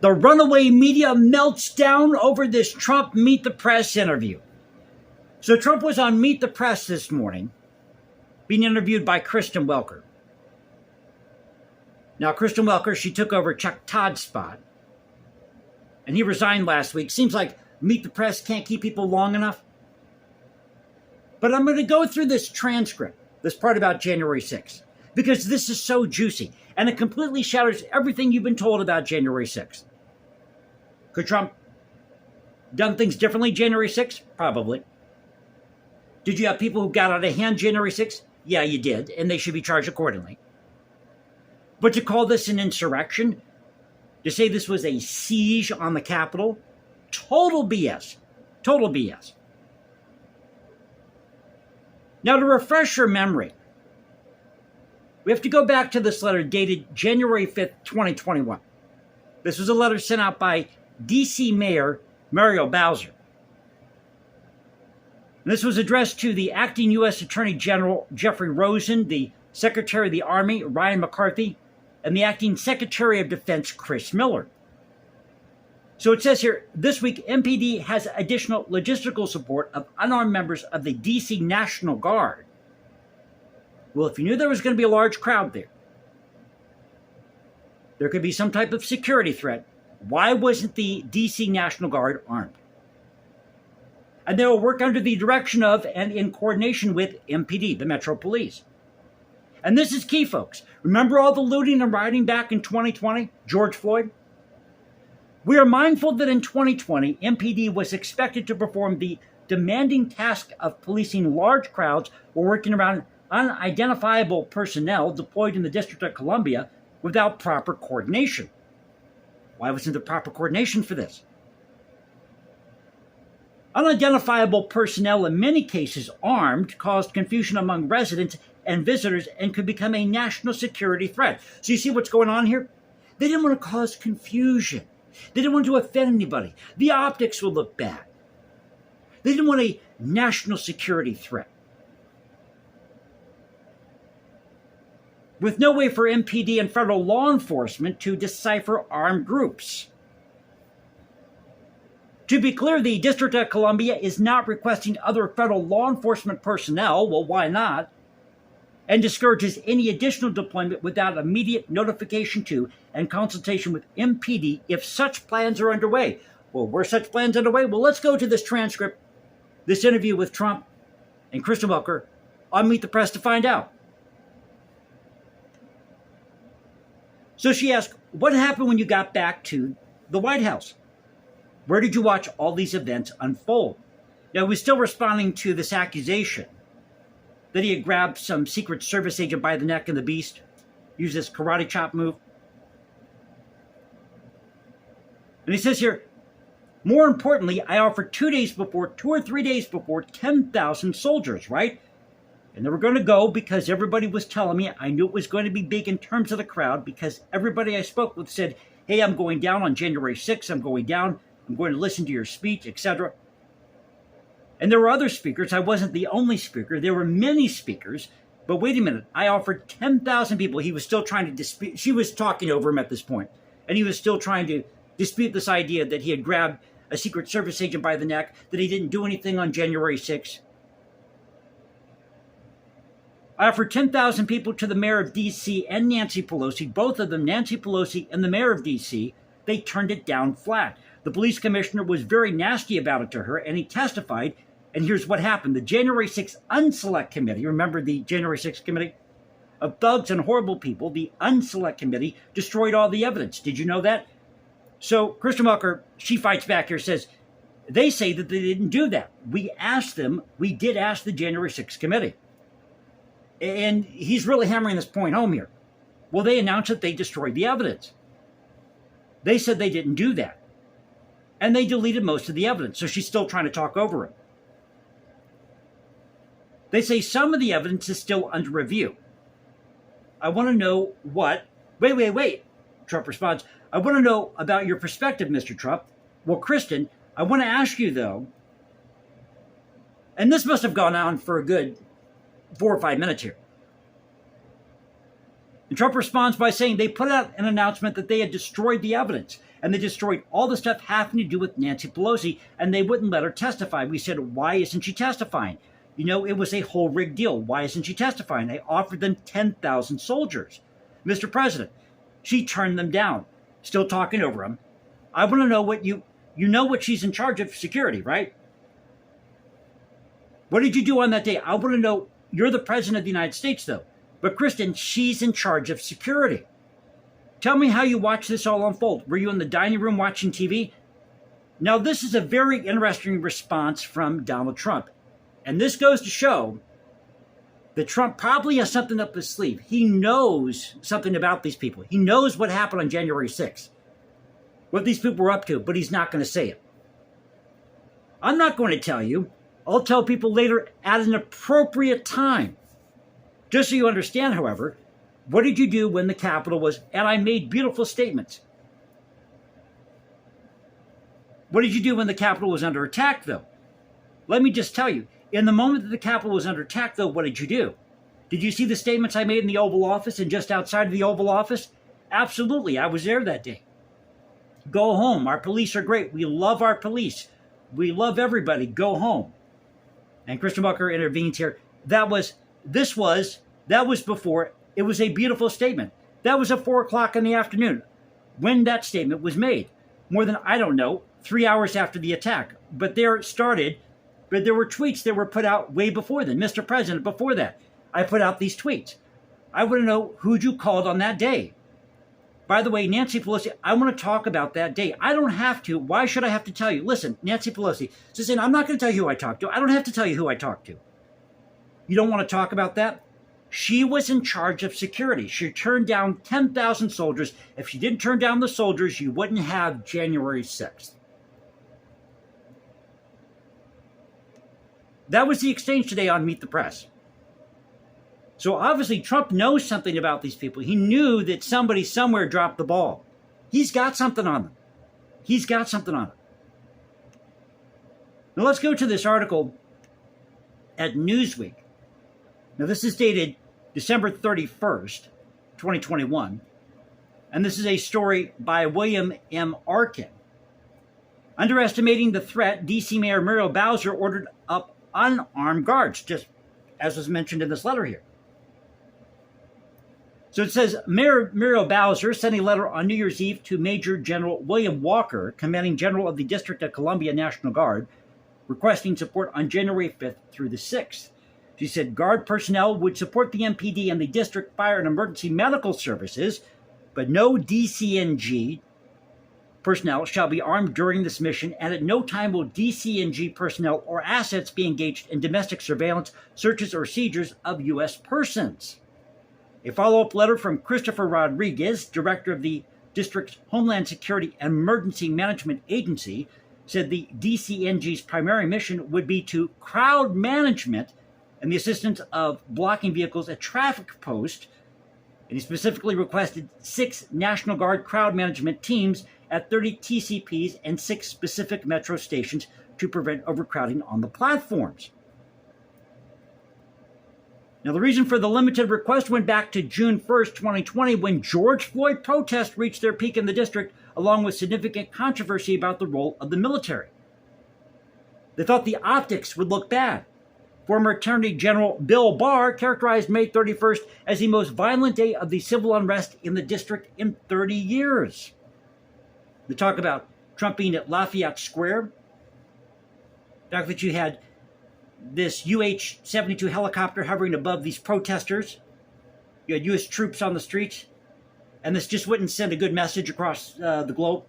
The runaway media melts down over this Trump Meet the Press interview. So Trump was on Meet the Press this morning, being interviewed by Kristen Welker. Now, Kristen Welker, she took over Chuck Todd's spot, and he resigned last week. Seems like Meet the Press can't keep people long enough. But I'm going to go through this transcript, this part about January 6th, because this is so juicy, and it completely shatters everything you've been told about January 6th. Could Trump done things differently January 6th? Probably. Did you have people who got out of hand January 6th? Yeah, you did, and they should be charged accordingly. But to call this an insurrection, to say this was a siege on the Capitol, total BS. Total BS. Now, to refresh your memory, we have to go back to this letter dated January 5th, 2021. This was a letter sent out by D.C. Mayor Muriel Bowser. And this was addressed to the acting U.S. Attorney General Jeffrey Rosen, the Secretary of the Army Ryan McCarthy, and the acting Secretary of Defense Chris Miller. So it says here, this week, MPD has additional logistical support of unarmed members of the D.C. National Guard. Well, if you knew there was going to be a large crowd there could be some type of security threat, why wasn't the D.C. National Guard armed? And they will work under the direction of and in coordination with MPD, the Metro Police. And this is key, folks. Remember all the looting and rioting back in 2020, George Floyd? We are mindful that in 2020, MPD was expected to perform the demanding task of policing large crowds while working around unidentifiable personnel deployed in the District of Columbia without proper coordination. Why wasn't there proper coordination for this? Unidentifiable personnel, in many cases armed, caused confusion among residents and visitors and could become a national security threat. So you see what's going on here? They didn't want to cause confusion. They didn't want to offend anybody. The optics would look bad. They didn't want a national security threat. With no way for MPD and federal law enforcement to decipher armed groups. To be clear, the District of Columbia is not requesting other federal law enforcement personnel, well, why not? And discourages any additional deployment without immediate notification to and consultation with MPD if such plans are underway. Well, were such plans underway? Well, let's go to this transcript, this interview with Trump and Kristen Welker on Meet the Press to find out. So she asked, what happened when you got back to the White House? Where did you watch all these events unfold? Now, he was still responding to this accusation that he had grabbed some Secret Service agent by the neck in the Beast, used this karate chop move. And he says here, more importantly, I offered 2 or 3 days before, 10,000 soldiers, right? And they were going to go because everybody was telling me I knew it was going to be big in terms of the crowd because everybody I spoke with said, hey, I'm going down on January 6th. I'm going down. I'm going to listen to your speech, etc. And there were other speakers. I wasn't the only speaker. There were many speakers. But wait a minute. I offered 10,000 people. He was still trying to dispute. She was talking over him at this point. And he was still trying to dispute this idea that he had grabbed a Secret Service agent by the neck, that he didn't do anything on January 6th. I offered 10,000 people to the mayor of D.C. and Nancy Pelosi, both of them, Nancy Pelosi and the mayor of D.C. They turned it down flat. The police commissioner was very nasty about it to her, and he testified, and here's what happened. The January 6th Unselect Committee, remember the January 6th Committee? Of thugs and horrible people, the Unselect Committee destroyed all the evidence. Did you know that? So Kristen Welker, she fights back here, says, they say that they didn't do that. We did ask the January 6th Committee. And he's really hammering this point home here. Well, they announced that they destroyed the evidence. They said they didn't do that. And they deleted most of the evidence, so she's still trying to talk over him. They say some of the evidence is still under review. I want to know what... Wait. Trump responds, I want to know about your perspective, Mr. Trump. Well, Kristen, I want to ask you, though, and this must have gone on for a good 4 or 5 minutes here. And Trump responds by saying they put out an announcement that they had destroyed the evidence and they destroyed all the stuff having to do with Nancy Pelosi and they wouldn't let her testify. We said, why isn't she testifying? You know, it was a whole rigged deal. Why isn't she testifying? They offered them 10,000 soldiers. Mr. President, she turned them down, still talking over them. I want to know what you know what she's in charge of security, right? What did you do on that day? I want to know. You're the president of the United States, though. But Kristen, she's in charge of security. Tell me how you watched this all unfold. Were you in the dining room watching TV? Now, this is a very interesting response from Donald Trump. And this goes to show that Trump probably has something up his sleeve. He knows something about these people. He knows what happened on January 6th, what these people were up to, but he's not going to say it. I'm not going to tell you. I'll tell people later at an appropriate time. Just so you understand, however, what did you do when the Capitol was, and I made beautiful statements. What did you do when the Capitol was under attack, though? Let me just tell you, in the moment that the Capitol was under attack, though, what did you do? Did you see the statements I made in the Oval Office and just outside of the Oval Office? Absolutely, I was there that day. Go home. Our police are great. We love our police. We love everybody. Go home. And Christian Walker intervenes here. That was before. It was a beautiful statement. That was at 4 o'clock in the afternoon when that statement was made. More than, 3 hours after the attack. But there were tweets that were put out way before then. Mr. President, before that, I put out these tweets. I want to know who you called on that day. By the way, Nancy Pelosi, I want to talk about that day. I don't have to. Why should I have to tell you? Listen, Nancy Pelosi, Susan, I'm not going to tell you who I talked to. I don't have to tell you who I talked to. You don't want to talk about that? She was in charge of security. She turned down 10,000 soldiers. If she didn't turn down the soldiers, you wouldn't have January 6th. That was the exchange today on Meet the Press. So obviously Trump knows something about these people. He knew that somebody somewhere dropped the ball. He's got something on them. Now let's go to this article at Newsweek. Now this is dated December 31st, 2021. And this is a story by William M. Arkin. Underestimating the threat, D.C. Mayor Muriel Bowser ordered up unarmed guards, just as was mentioned in this letter here. So it says, Mayor Muriel Bowser sent a letter on New Year's Eve to Major General William Walker, commanding general of the District of Columbia National Guard, requesting support on January 5th through the 6th. She said Guard personnel would support the MPD and the District Fire and Emergency Medical Services, but no DCNG personnel shall be armed during this mission, and at no time will DCNG personnel or assets be engaged in domestic surveillance, searches, or seizures of U.S. persons. A follow-up letter from Christopher Rodriguez, director of the district's Homeland Security and Emergency Management Agency, said the DCNG's primary mission would be to crowd management and the assistance of blocking vehicles at traffic posts. And he specifically requested 6 National Guard crowd management teams at 30 TCPs and 6 specific metro stations to prevent overcrowding on the platforms. Now, the reason for the limited request went back to June 1st, 2020, when George Floyd protests reached their peak in the district, along with significant controversy about the role of the military. They thought the optics would look bad. Former Attorney General Bill Barr characterized May 31st as the most violent day of the civil unrest in the district in 30 years. They talk about Trump being at Lafayette Square, the fact that you had this UH-72 helicopter hovering above these protesters. You had U.S. troops on the streets, and this just wouldn't send a good message across the globe.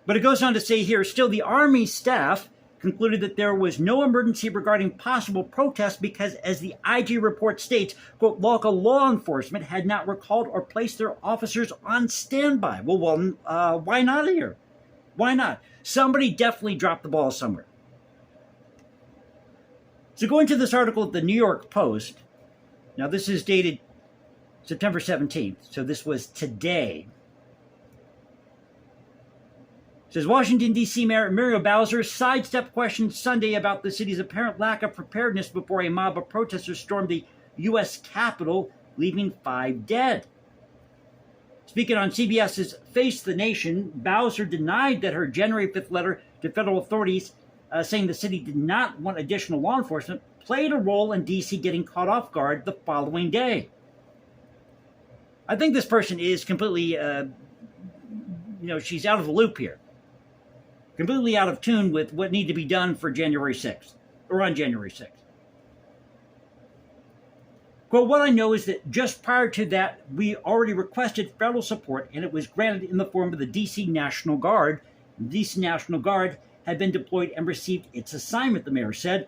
But it goes on to say here, still the Army staff concluded that there was no emergency regarding possible protests because, as the IG report states, quote, local law enforcement had not recalled or placed their officers on standby. Well, why not here? Why not? Somebody definitely dropped the ball somewhere. So going to this article at the New York Post, now this is dated September 17th, so this was today. It says Washington, D.C. Mayor Muriel Bowser sidestepped questions Sunday about the city's apparent lack of preparedness before a mob of protesters stormed the U.S. Capitol, leaving 5 dead. Speaking on CBS's Face the Nation, Bowser denied that her January 5th letter to federal authorities saying the city did not want additional law enforcement played a role in D.C. getting caught off guard the following day. I think this person is completely, she's out of the loop here. Completely out of tune with what needed to be done for January 6th, or on January 6th. Quote, what I know is that just prior to that, we already requested federal support, and it was granted in the form of the D.C. National Guard. The D.C. National Guard had been deployed and received its assignment, the mayor said.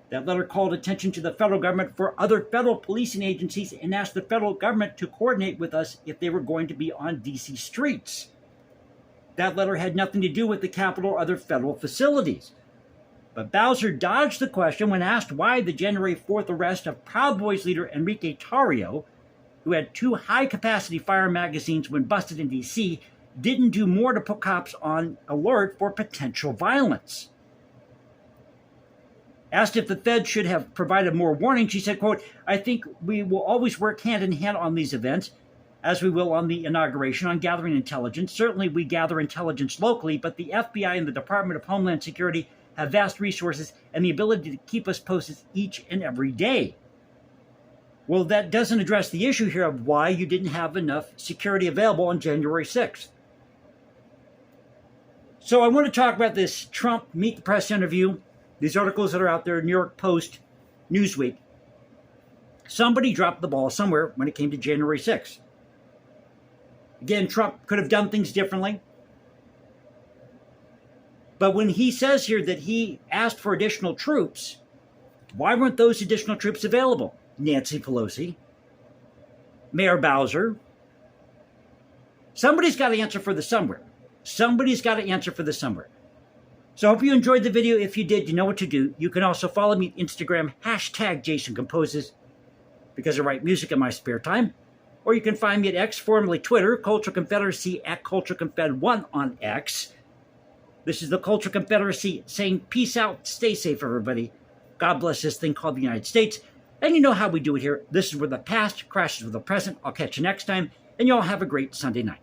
That letter called attention to the federal government for other federal policing agencies and asked the federal government to coordinate with us if they were going to be on D.C. streets. That letter had nothing to do with the Capitol or other federal facilities. But Bowser dodged the question when asked why the January 4th arrest of Proud Boys leader Enrique Tarrio, who had 2 high-capacity fire magazines when busted in D.C., didn't do more to put cops on alert for potential violence. Asked if the Fed should have provided more warning, she said, quote, I think we will always work hand in hand on these events, as we will on the inauguration, on gathering intelligence. Certainly we gather intelligence locally, but the FBI and the Department of Homeland Security have vast resources and the ability to keep us posted each and every day. Well, that doesn't address the issue here of why you didn't have enough security available on January 6th. So I want to talk about this Trump Meet the Press interview, these articles that are out there, New York Post, Newsweek. Somebody dropped the ball somewhere when it came to January 6th. Again, Trump could have done things differently. But when he says here that he asked for additional troops, why weren't those additional troops available? Nancy Pelosi, Mayor Bowser. Somebody's got to answer for the somewhere. Somebody's got to answer for the somewhere. So I hope you enjoyed the video. If you did, you know what to do. You can also follow me on Instagram, #JasonComposes, because I write music in my spare time. Or you can find me at X, formerly Twitter, Culture Confederacy, @CultureConfed1 on X. This is the Culture Confederacy saying peace out, stay safe, everybody. God bless this thing called the United States. And you know how we do it here. This is where the past crashes with the present. I'll catch you next time, and y'all have a great Sunday night.